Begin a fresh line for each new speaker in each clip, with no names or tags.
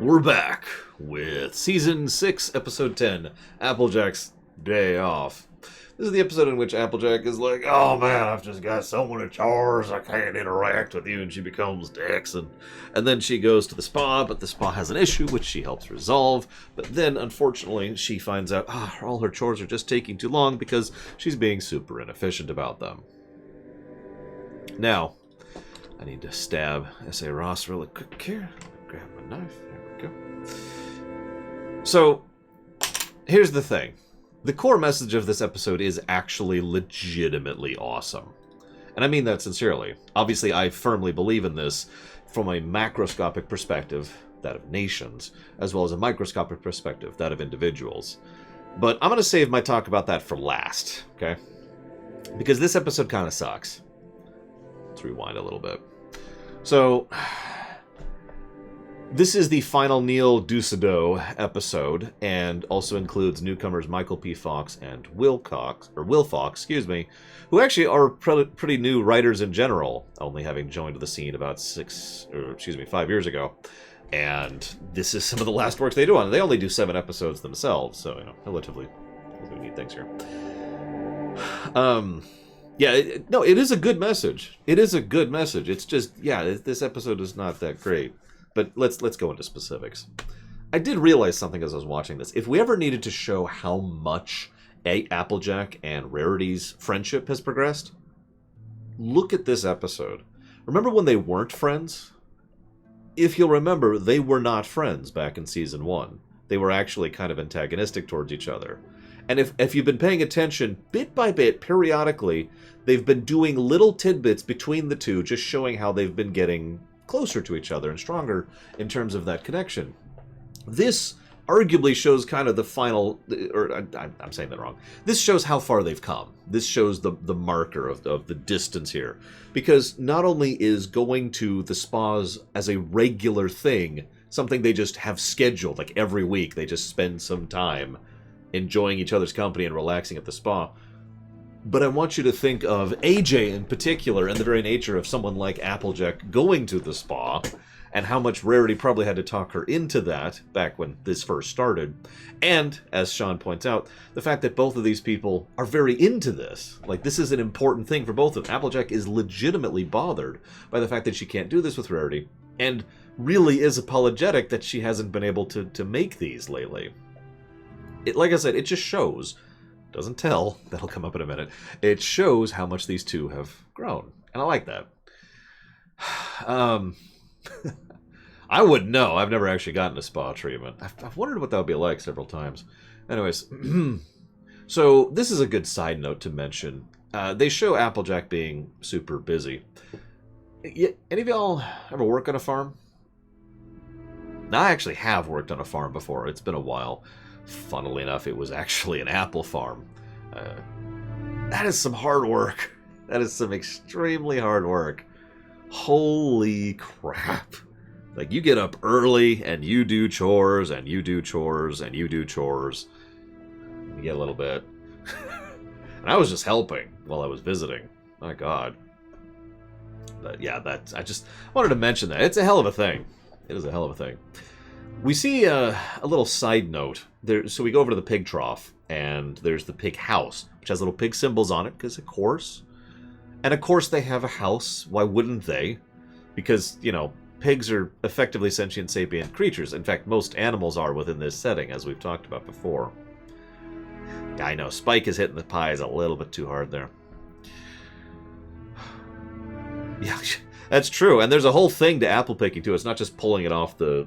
We're back with Season 6, Episode 10, Applejack's Day Off. This is the episode in which Applejack is like, oh man, I've just got so many chores, I can't interact with you, and she becomes Dex, and then she goes to the spa, but the spa has an issue, which she helps resolve, but then, unfortunately, she finds out, all her chores are just taking too long because she's being super inefficient about them. Now, I need to stab S.A. Ross really quick here. Grab my knife. There we go. So, here's the thing. The core message of this episode is actually legitimately awesome. And I mean that sincerely. Obviously, I firmly believe in this from a macroscopic perspective, that of nations, as well as a microscopic perspective, that of individuals. But I'm going to save my talk about that for last, okay? Because this episode kind of sucks. Let's rewind a little bit. So, this is the final Neil Dussadeau episode, and also includes newcomers Michael P. Fox and Will Fox, who actually are pretty new writers in general, only having joined the scene about 5 years ago. And this is some of the last works they do on it. They only do 7 episodes themselves, so, relatively neat things here. Yeah, it is a good message. It is a good message. It's just, this episode is not that great. But let's go into specifics. I did realize something as I was watching this. If we ever needed to show how much Applejack and Rarity's friendship has progressed, look at this episode. Remember when they weren't friends? If you'll remember, they were not friends back in Season 1. They were actually kind of antagonistic towards each other. And if you've been paying attention, bit by bit, periodically, they've been doing little tidbits between the two, just showing how they've been getting closer to each other and stronger in terms of that connection. This arguably shows kind of the final, or I'm saying that wrong. This shows how far they've come. This shows the marker of the distance here. Because not only is going to the spas as a regular thing, something they just have scheduled, like every week, they just spend some time enjoying each other's company and relaxing at the spa. But I want you to think of AJ in particular and the very nature of someone like Applejack going to the spa and how much Rarity probably had to talk her into that back when this first started. And, as Sean points out, the fact that both of these people are very into this. Like, this is an important thing for both of them. Applejack is legitimately bothered by the fact that she can't do this with Rarity and really is apologetic that she hasn't been able to make these lately. Like I said, it just shows... Doesn't tell. That'll come up in a minute. It shows how much these two have grown. And I like that. I wouldn't know. I've never actually gotten a spa treatment. I've wondered what that would be like several times. Anyways, so this is a good side note to mention. They show Applejack being super busy. Any of y'all ever work on a farm? Now, I actually have worked on a farm before. It's been a while. Funnily enough, it was actually an apple farm. That is some hard work. That is some extremely hard work. Holy crap. Like, you get up early, and you do chores, and you do chores, and you do chores. You get a little bit. And I was just helping while I was visiting. My God. But yeah, I just wanted to mention that. It's a hell of a thing. It is a hell of a thing. We see a little side note. So we go over to the pig trough, and there's the pig house, which has little pig symbols on it, because of course. And of course they have a house. Why wouldn't they? Because, pigs are effectively sentient sapient creatures. In fact, most animals are within this setting, as we've talked about before. Yeah, I know, Spike is hitting the pies a little bit too hard there. Yeah, that's true. And there's a whole thing to apple picking, too. It's not just pulling it off the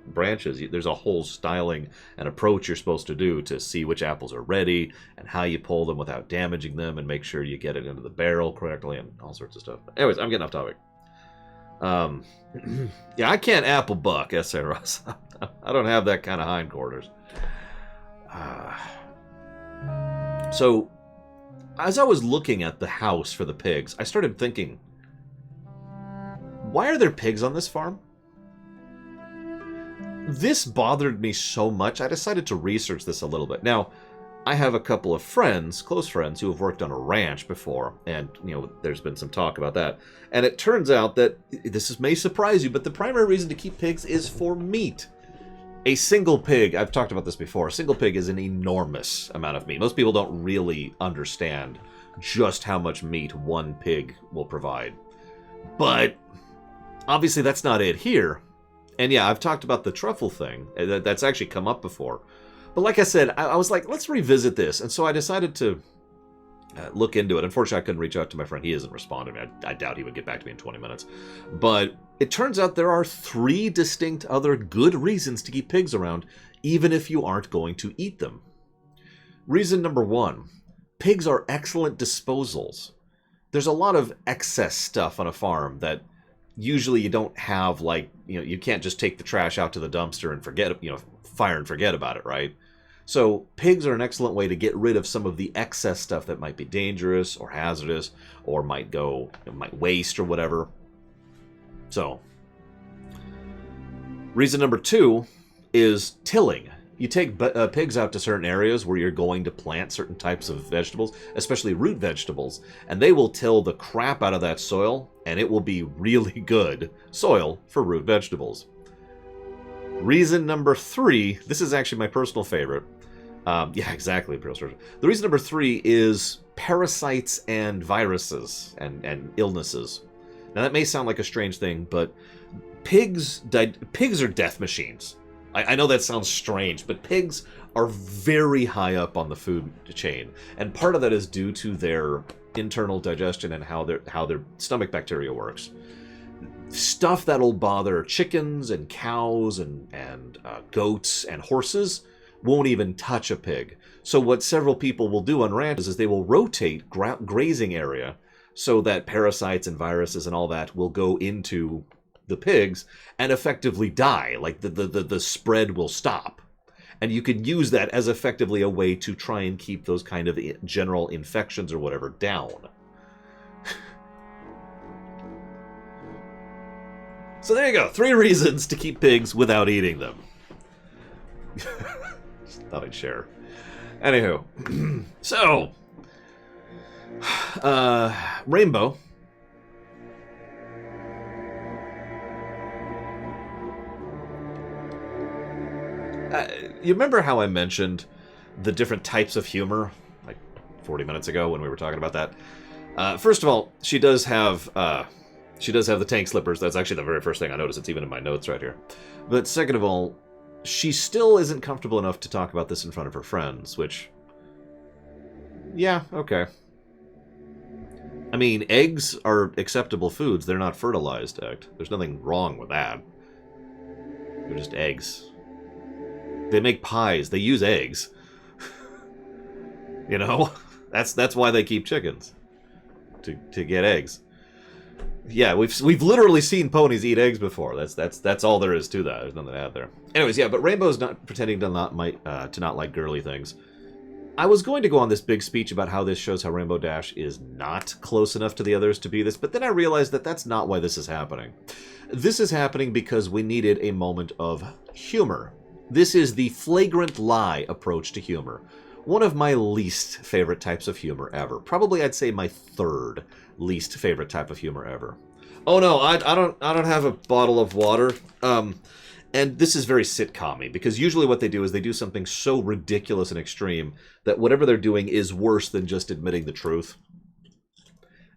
branches. There's a whole styling and approach you're supposed to do to see which apples are ready and how you pull them without damaging them and make sure you get it into the barrel correctly and all sorts of stuff. Anyways, I'm getting off topic. Yeah, I can't apple buck, S.A. Ross. I don't have that kind of hindquarters. So, as I was looking at the house for the pigs, I started thinking, why are there pigs on this farm? This bothered me so much, I decided to research this a little bit. Now, I have a couple of friends, close friends, who have worked on a ranch before, and, there's been some talk about that. And it turns out that, may surprise you, but the primary reason to keep pigs is for meat. A single pig, I've talked about this before, a single pig is an enormous amount of meat. Most people don't really understand just how much meat one pig will provide. But, obviously that's not it here. And yeah, I've talked about the truffle thing. That's actually come up before. But like I said, I was like, let's revisit this. And so I decided to look into it. Unfortunately, I couldn't reach out to my friend. He isn't responding. I doubt he would get back to me in 20 minutes. But it turns out there are 3 distinct other good reasons to keep pigs around, even if you aren't going to eat them. Reason number 1, pigs are excellent disposals. There's a lot of excess stuff on a farm that usually you don't have, like, you can't just take the trash out to the dumpster and forget, fire and forget about it, right? So pigs are an excellent way to get rid of some of the excess stuff that might be dangerous or hazardous or might waste or whatever. So, reason number 2 is tilling. You take pigs out to certain areas where you're going to plant certain types of vegetables, especially root vegetables, and they will till the crap out of that soil, and it will be really good soil for root vegetables. Reason number 3, this is actually my personal favorite. Yeah, exactly. The reason number 3 is parasites and viruses and illnesses. Now that may sound like a strange thing, but pigs are death machines. I know that sounds strange, but pigs are very high up on the food chain, and part of that is due to their internal digestion and how their stomach bacteria works. Stuff that'll bother chickens and cows and goats and horses won't even touch a pig. So what several people will do on ranches is they will rotate grazing area so that parasites and viruses and all that will go into the pigs and effectively die. Like the spread will stop. And you can use that as effectively a way to try and keep those kind of general infections or whatever down. So there you go. 3 reasons to keep pigs without eating them. Just thought I'd share. Anywho. So. Rainbow. You remember how I mentioned the different types of humor, like 40 minutes ago when we were talking about that? First of all, she does have the tank slippers. That's actually the very first thing I noticed. It's even in my notes right here. But second of all, she still isn't comfortable enough to talk about this in front of her friends, which, yeah, okay. I mean, eggs are acceptable foods. They're not fertilized. There's nothing wrong with that. They're just eggs. They make pies. They use eggs. That's why they keep chickens. To get eggs. Yeah, we've literally seen ponies eat eggs before. That's all there is to that. There's nothing to add there. Anyways, yeah, but Rainbow's not pretending to not like girly things. I was going to go on this big speech about how this shows how Rainbow Dash is not close enough to the others to be this, but then I realized that that's not why this is happening. This is happening because we needed a moment of humor. This is the flagrant lie approach to humor. One of my least favorite types of humor ever. Probably I'd say my 3rd least favorite type of humor ever. Oh no, I don't have a bottle of water. And this is very sitcom-y, because usually what they do is they do something so ridiculous and extreme that whatever they're doing is worse than just admitting the truth.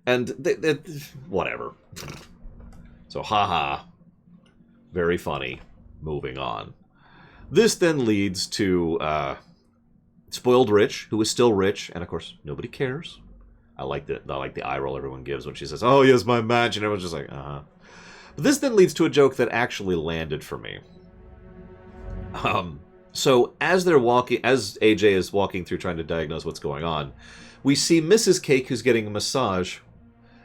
And whatever. So haha. Very funny. Moving on. This then leads to Spoiled Rich, who is still rich, and of course nobody cares. I like the eye roll everyone gives when she says, "Oh yes, my match," and everyone's just like, uh-huh. But this then leads to a joke that actually landed for me. So as AJ is walking through trying to diagnose what's going on, we see Mrs. Cake who's getting a massage,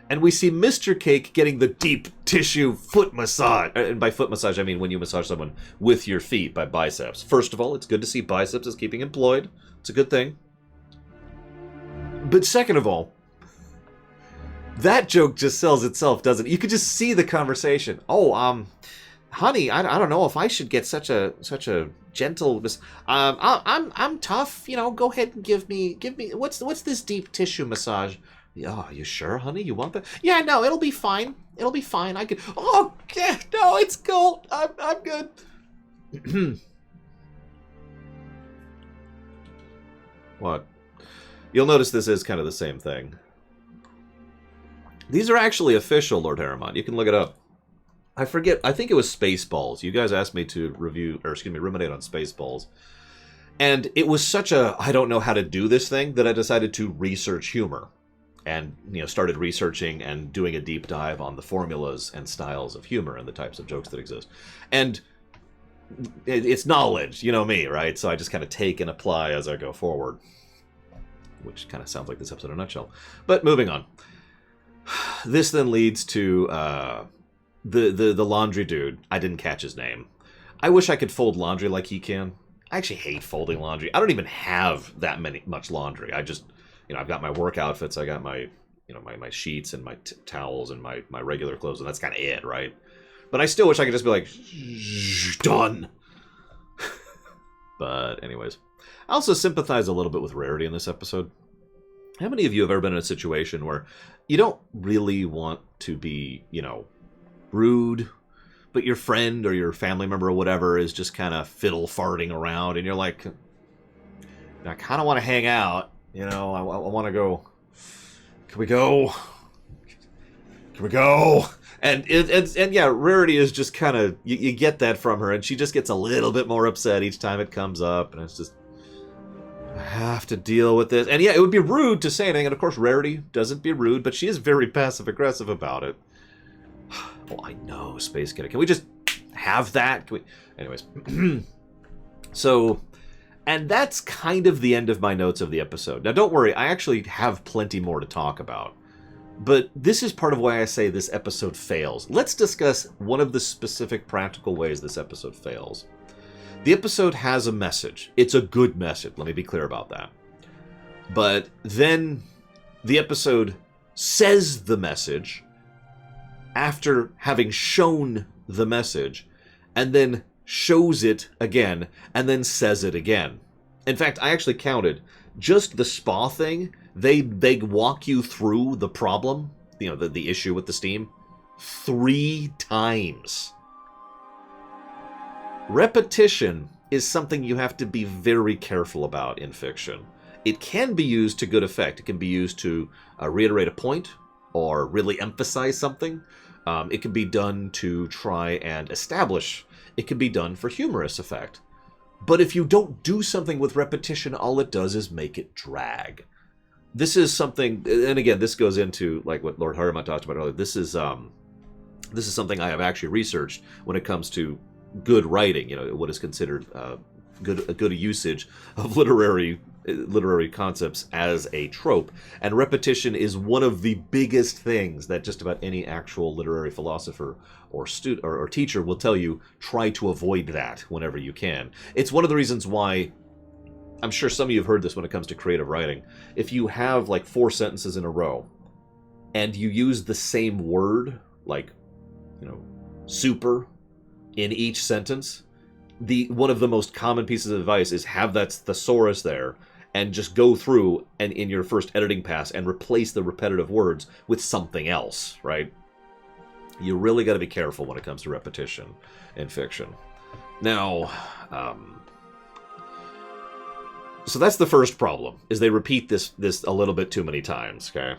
and we see Mr. Cake getting the deep tissue foot massage. And by foot massage, I mean when you massage someone with your feet by biceps. First of all, it's good to see biceps is keeping employed. It's a good thing. But second of all, that joke just sells itself, doesn't it? You could just see the conversation. Oh, honey, I don't know if I should get such a gentle. I'm tough. You know, go ahead and give me. What's this deep tissue massage? Oh, you sure, honey? You want that? Yeah, no, it'll be fine. It'll be fine. I could. Oh, yeah, no, it's cool. I'm good. What? You'll notice this is kind of the same thing. These are actually official, Lord Harriman. You can look it up. I forget. I think it was Spaceballs. You guys asked me to ruminate on Spaceballs. And it was such a, I don't know how to do this thing, that I decided to research humor. And, you know, started researching and doing a deep dive on the formulas and styles of humor and the types of jokes that exist. And it's knowledge, you know me, right? So I just kind of take and apply as I go forward. Which kind of sounds like this episode in a nutshell. But moving on. This then leads to the laundry dude. I didn't catch his name. I wish I could fold laundry like he can. I actually hate folding laundry. I don't even have that much laundry. I just, you know, I've got my work outfits. I got my, you know, my sheets and my towels and my regular clothes, and that's kind of it, right? But I still wish I could just be like, done. But anyways, I also sympathize a little bit with Rarity in this episode. How many of you have ever been in a situation where you don't really want to be, you know, rude, but your friend or your family member or whatever is just kind of fiddle farting around, and you're like, I kind of want to hang out, you know, I want to go. Can we go? Can we go? And yeah, Rarity is just kind of, you get that from her, and she just gets a little bit more upset each time it comes up, and it's just, I have to deal with this. And yeah, it would be rude to say anything, and of course Rarity doesn't be rude, but she is very passive-aggressive about it. Oh, I know, Space Kiddo. Can we just have that? Can we? Anyways. So, and that's kind of the end of my notes of the episode. Now, don't worry, I actually have plenty more to talk about. But this is part of why I say this episode fails. Let's discuss one of the specific practical ways this episode fails. The episode has a message. It's a good message. Let me be clear about that. But then the episode says the message after having shown the message, and then shows it again, and then says it again. In fact, I actually counted just the spa thing. They walk you through the problem, you know, the issue with the steam, 3 times. Repetition is something you have to be very careful about in fiction. It can be used to good effect. It can be used to reiterate a point or really emphasize something. It can be done to try and establish. It can be done for humorous effect. But if you don't do something with repetition, all it does is make it drag. This is something, and again, this goes into like what Lord Harriman talked about earlier. This is something I have actually researched when it comes to good writing. You know, what is considered a good usage of literary concepts as a trope. And repetition is one of the biggest things that just about any actual literary philosopher or student or teacher will tell you. Try to avoid that whenever you can. It's one of the reasons why, I'm sure some of you have heard this when it comes to creative writing. If you have like 4 sentences in a row and you use the same word, like, you know, super, in each sentence, one of the most common pieces of advice is have that thesaurus there and just go through and in your first editing pass and replace the repetitive words with something else, right? You really got to be careful when it comes to repetition in fiction. Now, so that's the first problem, is they repeat this a little bit too many times, okay?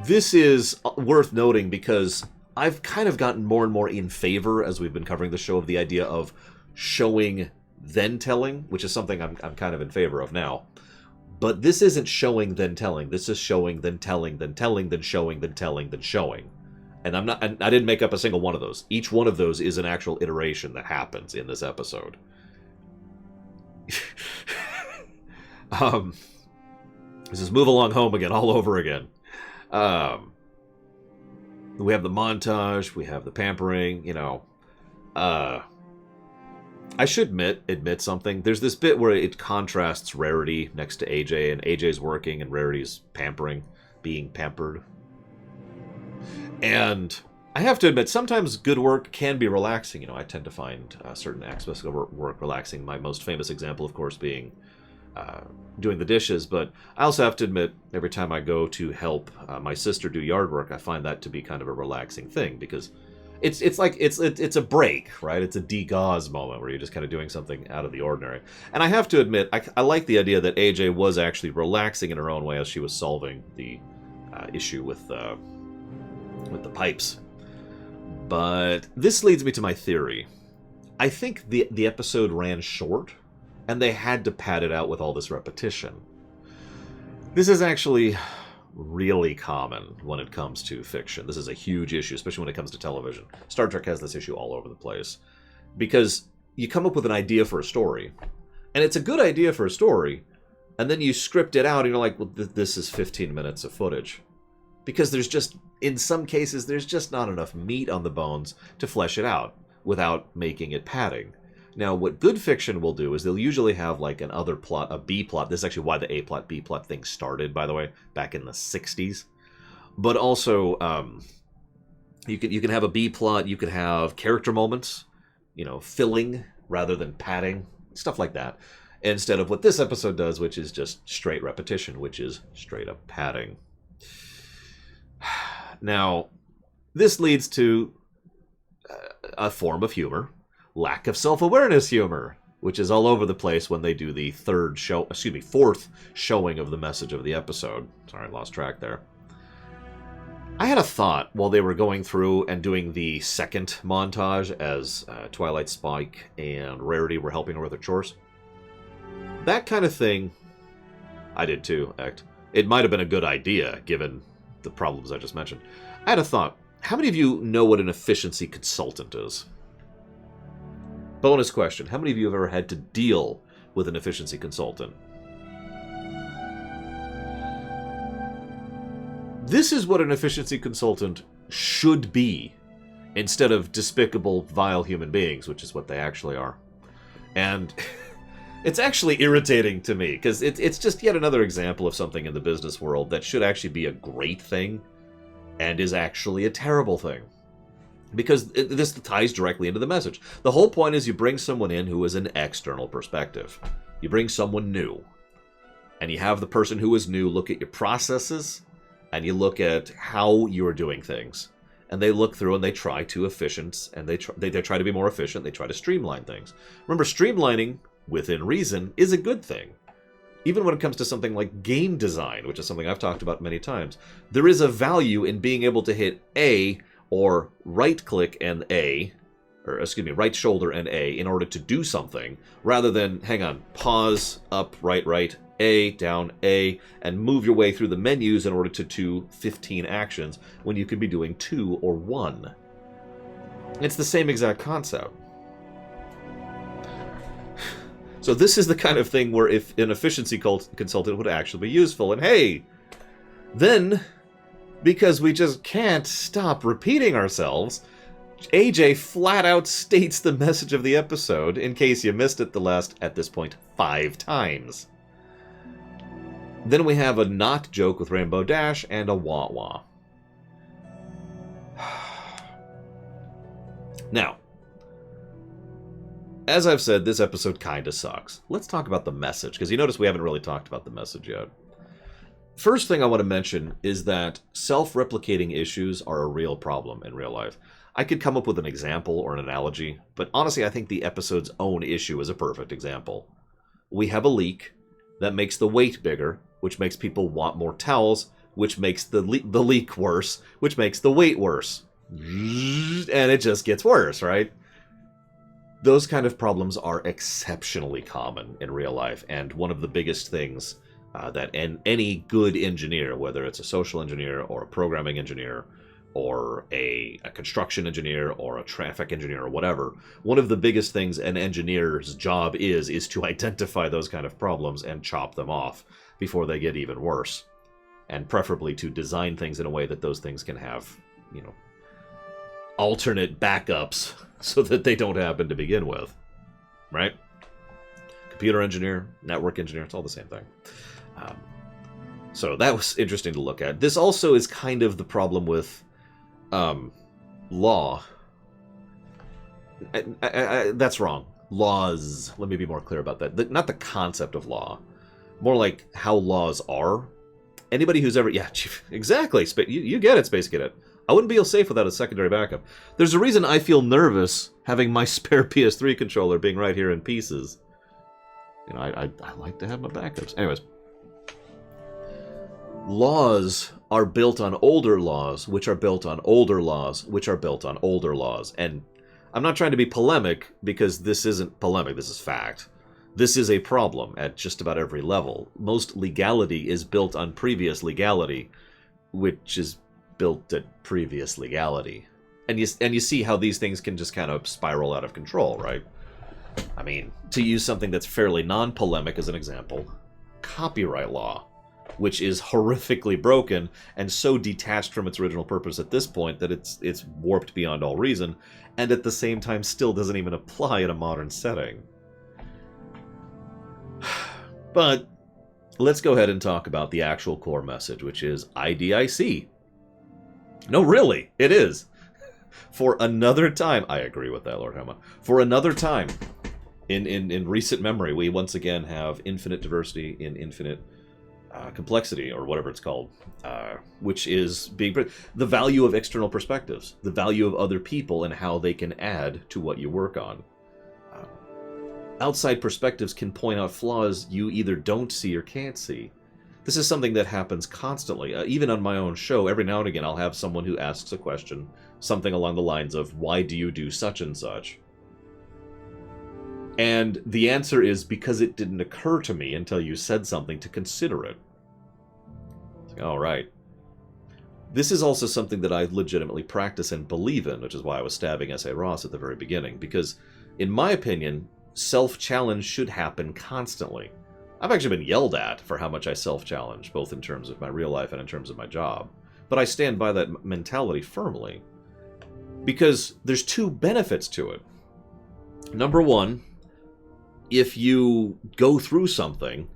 This is worth noting because I've kind of gotten more and more in favor, as we've been covering the show, of the idea of showing then telling, which is something I'm kind of in favor of now. But this isn't showing then telling. This is showing then telling, then telling, then showing, then telling, then showing. And I didn't make up a single one of those. Each one of those is an actual iteration that happens in this episode. This is Move Along Home again, all over again. We have the montage, we have the pampering, you know. I should admit something. There's this bit where it contrasts Rarity next to AJ, and AJ's working and Rarity's pampering, being pampered. And I have to admit, sometimes good work can be relaxing. You know, I tend to find certain aspects of work relaxing. My most famous example, of course, being doing the dishes. But I also have to admit, every time I go to help my sister do yard work, I find that to be kind of a relaxing thing because it's like it's a break, right? It's a degauze moment where you're just kind of doing something out of the ordinary. And I have to admit, I like the idea that AJ was actually relaxing in her own way as she was solving the issue with the pipes. But this leads me to my theory. I think the episode ran short, and they had to pad it out with all this repetition. This is actually really common when it comes to fiction. This is a huge issue, especially when it comes to television. Star Trek has this issue all over the place. Because you come up with an idea for a story, and it's a good idea for a story, and then you script it out, and you're like, well, this is 15 minutes of footage. Because there's just, in some cases, there's just not enough meat on the bones to flesh it out without making it padding. Now, what good fiction will do is they'll usually have like an other plot, a B plot. This is actually why the A plot, B plot thing started, by the way, back in the 60s. But also, you can have a B plot, you could have character moments, you know, filling rather than padding, stuff like that. Instead of what this episode does, which is just straight repetition, which is straight up padding. Now, this leads to a form of humor, lack of self-awareness humor, which is all over the place when they do the fourth showing of the message of the episode. Sorry, I lost track there. I had a thought while they were going through and doing the second montage as Twilight Spike and Rarity were helping her with her chores. That kind of thing, I did too, it might have been a good idea, given the problems I just mentioned. I had a thought. How many of you know what an efficiency consultant is? Bonus question. How many of you have ever had to deal with an efficiency consultant? This is what an efficiency consultant should be, instead of despicable, vile human beings, which is what they actually are. And it's actually irritating to me, because it's just yet another example of something in the business world that should actually be a great thing, and is actually a terrible thing. Because this ties directly into the message. The whole point is you bring someone in who is an external perspective. You bring someone new. And you have the person who is new look at your processes, and you look at how you're doing things. And they look through and they try to they try to be more efficient, they try to streamline things. Remember, streamlining, within reason, is a good thing. Even when it comes to something like game design, which is something I've talked about many times, there is a value in being able to hit A, or right-click and A, right shoulder and A in order to do something, rather than, hang on, pause, up, right, A, down, A, and move your way through the menus in order to do 15 actions when you could be doing 2 or 1. It's the same exact concept. So this is the kind of thing where if an efficiency consultant would actually be useful, and hey, then, because we just can't stop repeating ourselves, AJ flat out states the message of the episode, in case you missed it at this point, 5 times. Then we have a not joke with Rainbow Dash and a wah-wah. Now, as I've said, this episode kinda sucks. Let's talk about the message, because you notice we haven't really talked about the message yet. First thing I want to mention is that self-replicating issues are a real problem in real life. I could come up with an example or an analogy, but honestly I think the episode's own issue is a perfect example. We have a leak that makes the weight bigger, which makes people want more towels, which makes the leak worse, which makes the weight worse. And it just gets worse, right? Those kind of problems are exceptionally common in real life, and one of the biggest things that any good engineer, whether it's a social engineer or a programming engineer or a construction engineer or a traffic engineer or whatever, one of the biggest things an engineer's job is to identify those kind of problems and chop them off before they get even worse. And preferably to design things in a way that those things can have, you know, alternate backups so that they don't happen to begin with. Right? Computer engineer, network engineer, it's all the same thing. So that was interesting to look at. This also is kind of the problem with law. That's wrong. Laws. Let me be more clear about that. Not the concept of law. More like how laws are. Anybody who's ever... Yeah, exactly. You get it, Space Cadet. I wouldn't feel safe without a secondary backup. There's a reason I feel nervous having my spare PS3 controller being right here in pieces. You know, I like to have my backups. Anyways. Laws are built on older laws, which are built on older laws, which are built on older laws. And I'm not trying to be polemic, because this isn't polemic, this is fact. This is a problem at just about every level. Most legality is built on previous legality, which is built at previous legality. And you see how these things can just kind of spiral out of control, right? I mean, to use something that's fairly non-polemic as an example, copyright law, which is horrifically broken and so detached from its original purpose at this point that it's warped beyond all reason, and at the same time still doesn't even apply in a modern setting. But let's go ahead and talk about the actual core message, which is IDIC. No, really, it is. For another time, I agree with that, Lord Hema. For another time, in recent memory, we once again have infinite diversity in infinite complexity, or whatever it's called, which is being the value of external perspectives, the value of other people and how they can add to what you work on. Outside perspectives can point out flaws you either don't see or can't see. This is something that happens constantly. Even on my own show, every now and again I'll have someone who asks a question, something along the lines of, why do you do such and such? And the answer is, because it didn't occur to me until you said something to consider it. It's like, all right. This is also something that I legitimately practice and believe in, which is why I was stabbing S.A. Ross at the very beginning. Because, in my opinion, self-challenge should happen constantly. I've actually been yelled at for how much I self-challenge, both in terms of my real life and in terms of my job. But I stand by that mentality firmly. Because there's two benefits to it. Number one, if you go through something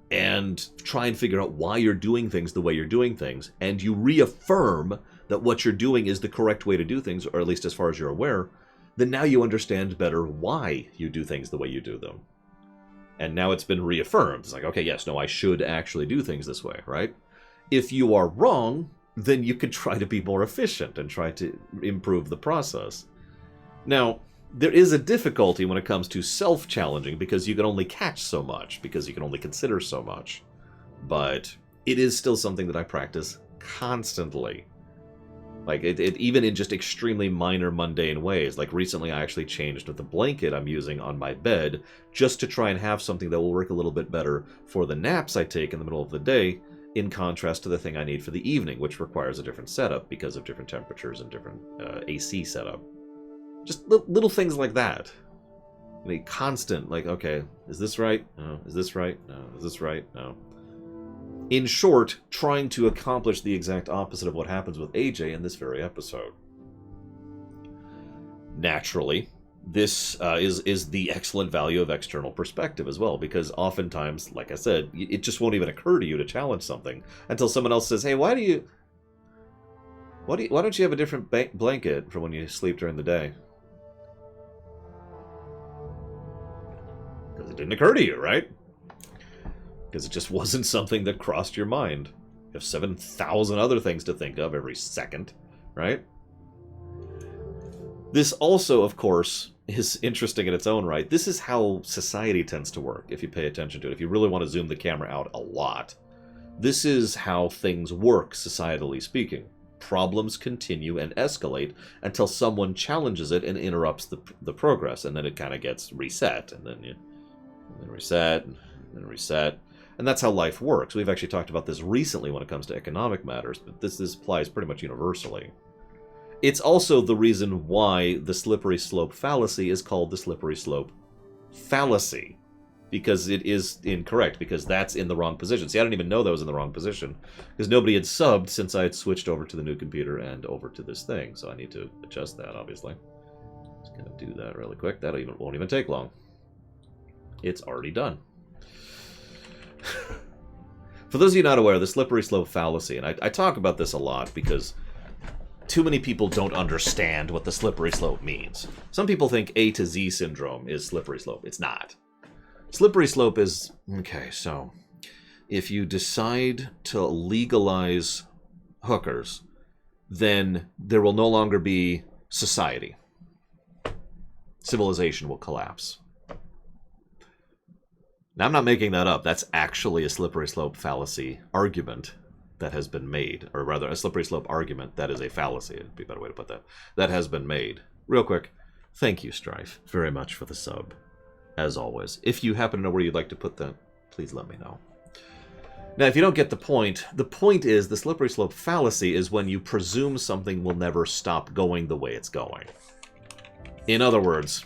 and try and figure out why you're doing things the way you're doing things, and you reaffirm that what you're doing is the correct way to do things, or at least as far as you're aware, then now you understand better why you do things the way you do them. And now it's been reaffirmed. It's like, okay, yes, no, I should actually do things this way, right? If you are wrong, then you could try to be more efficient and try to improve the process. Now, there is a difficulty when it comes to self-challenging, because you can only catch so much, because you can only consider so much. But it is still something that I practice constantly. Like, even in just extremely minor, mundane ways. Like, recently I actually changed the blanket I'm using on my bed just to try and have something that will work a little bit better for the naps I take in the middle of the day, in contrast to the thing I need for the evening, which requires a different setup because of different temperatures and different AC setup. Just little things like that. I mean, constant, like, okay, is this right? No. Is this right? No. Is this right? No. In short, trying to accomplish the exact opposite of what happens with AJ in this very episode. Naturally, this is the excellent value of external perspective as well, because oftentimes, like I said, it just won't even occur to you to challenge something until someone else says, hey, why don't you have a different blanket for when you sleep during the day? Because it didn't occur to you, right? Because it just wasn't something that crossed your mind. You have 7,000 other things to think of every second, right? This also, of course, is interesting in its own right. This is how society tends to work, if you pay attention to it. If you really want to zoom the camera out a lot. This is how things work, societally speaking. Problems continue and escalate until someone challenges it and interrupts the progress, and then it kind of gets reset, and then reset, and then reset. And that's how life works. We've actually talked about this recently when it comes to economic matters, but this applies pretty much universally. It's also the reason why the slippery slope fallacy is called the slippery slope fallacy. Because it is incorrect, because that's in the wrong position. See, I didn't even know that was in the wrong position, because nobody had subbed since I had switched over to the new computer and over to this thing. So I need to adjust that, obviously. Just going to do that really quick. That won't even take long. It's already done. For those of you not aware, the slippery slope fallacy, and I talk about this a lot because too many people don't understand what the slippery slope means. Some people think A to Z syndrome is slippery slope. It's not. Slippery slope is, okay, so if you decide to legalize hookers, then there will no longer be society. Civilization will collapse. Now, I'm not making that up. That's actually a slippery slope fallacy argument that has been made. Or rather, a slippery slope argument that is a fallacy. It'd be a better way to put that. That has been made. Real quick, thank you, Strife, very much for the sub. As always. If you happen to know where you'd like to put that, please let me know. Now, if you don't get the point is the slippery slope fallacy is when you presume something will never stop going the way it's going. In other words,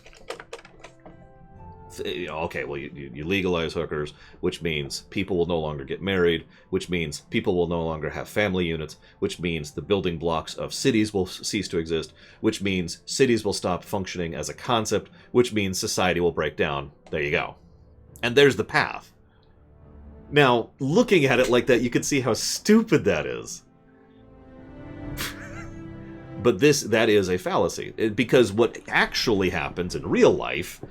okay, well, you legalize hookers, which means people will no longer get married, which means people will no longer have family units, which means the building blocks of cities will cease to exist, which means cities will stop functioning as a concept, which means society will break down. There you go. And there's the path. Now, looking at it like that, you can see how stupid that is. But that is a fallacy. Because what actually happens in real life,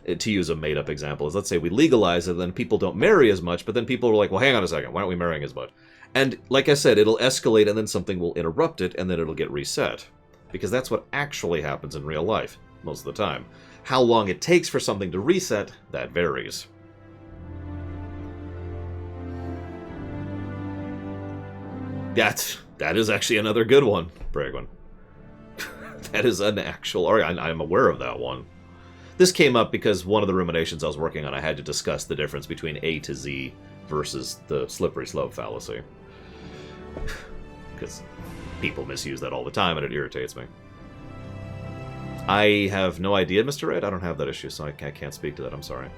to use a made-up example, is let's say we legalize it, then people don't marry as much, but then people are like, well, hang on a second, why aren't we marrying as much? And like I said, it'll escalate, and then something will interrupt it, and then it'll get reset. Because that's what actually happens in real life, most of the time. How long it takes for something to reset, that varies. That is actually another good one, Bragwin. That is an actual... I'm aware of that one. This came up because one of the ruminations I was working on, I had to discuss the difference between A to Z versus the slippery slope fallacy. Because people misuse that all the time, and it irritates me. I have no idea, Mr. Red. I don't have that issue, so I can't speak to that. I'm sorry.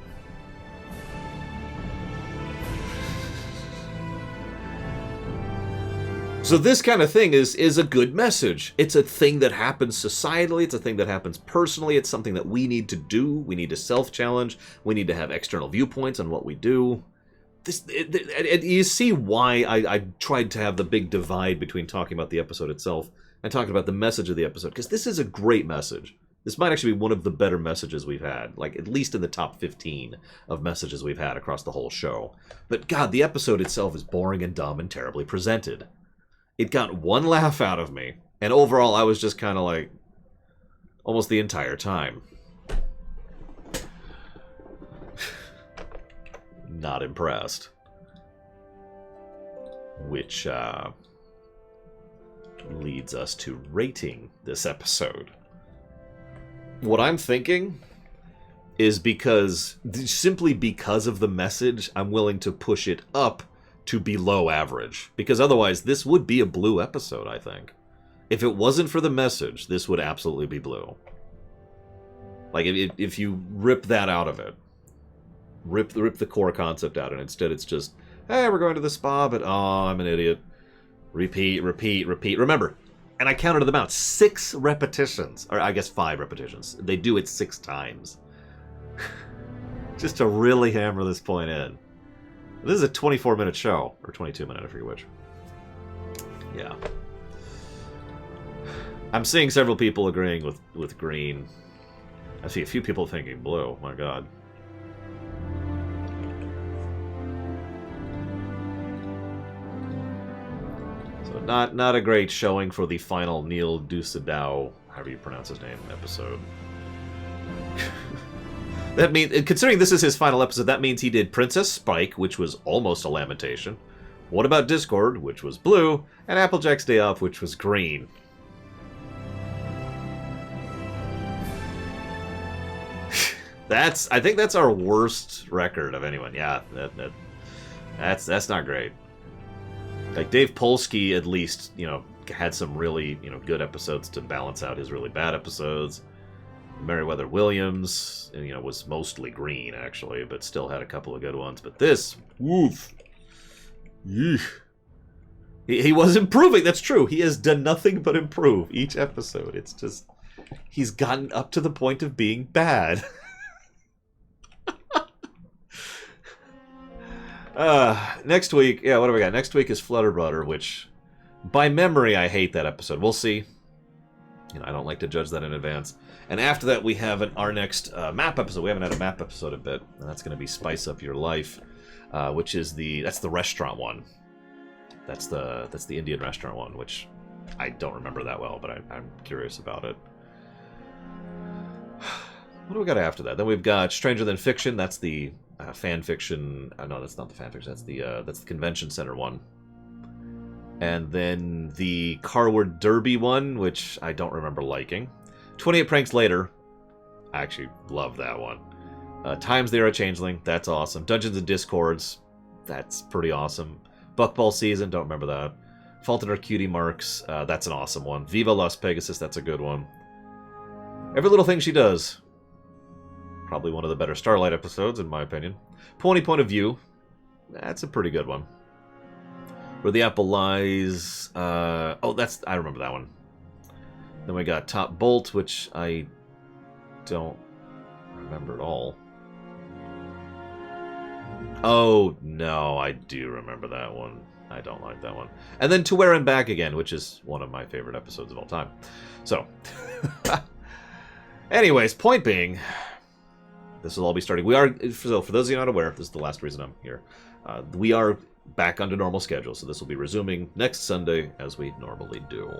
So this kind of thing is a good message. It's a thing that happens societally. It's a thing that happens personally. It's something that we need to do. We need to self-challenge. We need to have external viewpoints on what we do. You see why I tried to have the big divide between talking about the episode itself and talking about the message of the episode. Because this is a great message. This might actually be one of the better messages we've had. Like, at least in the top 15 of messages we've had across the whole show. But God, the episode itself is boring and dumb and terribly presented. It got one laugh out of me, and overall I was just kind of like, almost the entire time. Not impressed. Which leads us to rating this episode. What I'm thinking is simply because of the message, I'm willing to push it up to below average. Because otherwise, this would be a blue episode, I think. If it wasn't for the message, this would absolutely be blue. Like, if you rip that out of it. Rip the core concept out, and instead it's just, hey, we're going to the spa, but oh, I'm an idiot. Repeat, repeat, repeat. Remember, and I counted them out, 6 repetitions. Or I guess 5 repetitions. They do it 6 times. Just to really hammer this point in. This is a 24-minute show, or 22-minute, I forget which. Yeah. I'm seeing several people agreeing with green. I see a few people thinking blue. My God. So not a great showing for the final Neil Dusadao, however you pronounce his name, episode. That means, considering this is his final episode, that means he did Princess Spike, which was almost a lamentation. What About Discord, which was blue, and Applejack's Day Off, which was green. I think that's our worst record of anyone. Yeah, that's not great. Like Dave Polsky, at least, had some really, good episodes to balance out his really bad episodes. Meriwether Williams, was mostly green, actually, but still had a couple of good ones. But this, woof. He was improving, that's true. He has done nothing but improve each episode. It's just, he's gotten up to the point of being bad. Next week, what do we got? Next week is Flutterbutter, which, by memory, I hate that episode. We'll see. I don't like to judge that in advance. And after that, we have our next map episode. We haven't had a map episode a bit, and that's going to be Spice Up Your Life, which is that's the restaurant one. That's the Indian restaurant one, which I don't remember that well, but I'm curious about it. What do we got after that? Then we've got Stranger Than Fiction. That's the fan fiction. No, that's not the fan fiction. That's the Convention Center one. And then the Carward Derby one, which I don't remember liking. 28 Pranks Later. I actually love that one. Times They Are a Changeling. That's awesome. Dungeons and Discords. That's pretty awesome. Buckball Season. Don't remember that. Fault in Our Cutie Marks. That's an awesome one. Viva Las Pegasus. That's a good one. Every Little Thing She Does. Probably one of the better Starlight episodes, in my opinion. Pony Point of View. That's a pretty good one. Where the Apple Lies... I remember that one. Then we got Top Bolt, which I don't remember at all. Oh, no, I do remember that one. I don't like that one. And then To Where and Back Again, which is one of my favorite episodes of all time. So, anyways, point being, this will all be starting. For those of you not aware, this is the last reason I'm here. We are back under normal schedule, so this will be resuming next Sunday as we normally do.